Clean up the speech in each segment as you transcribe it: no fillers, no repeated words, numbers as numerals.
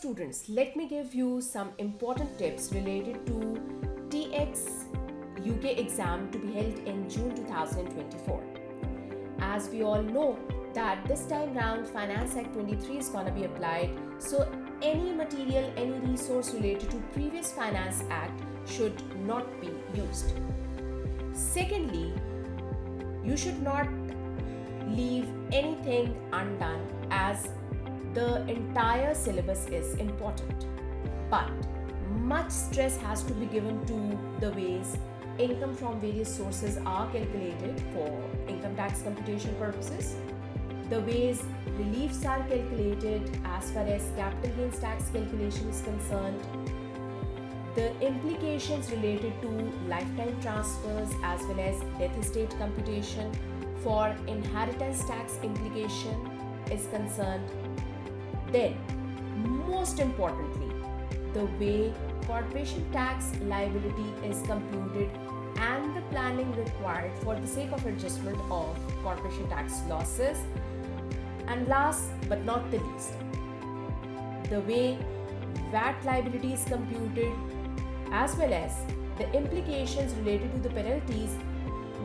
students, let me give you some important tips related to TX UK exam to be held in June 2024. As we all know that this time round Finance Act 23 is going to be applied, so any material, any resource related to previous Finance Act should not be used. Secondly, you should not leave anything undone as the entire syllabus is important. But much stress has to be given to the ways income from various sources are calculated for income tax computation purposes, the ways reliefs are calculated as far as capital gains tax calculation is concerned, the implications related to lifetime transfers as well as death estate computation for inheritance tax implication is concerned. Then, most importantly, the way corporation tax liability is computed and the planning required for the sake of adjustment of corporation tax losses. And last but not the least, the way VAT liability is computed as well as the implications related to the penalties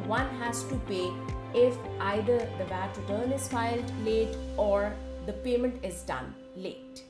one has to pay if either the VAT return is filed late or the payment is done late.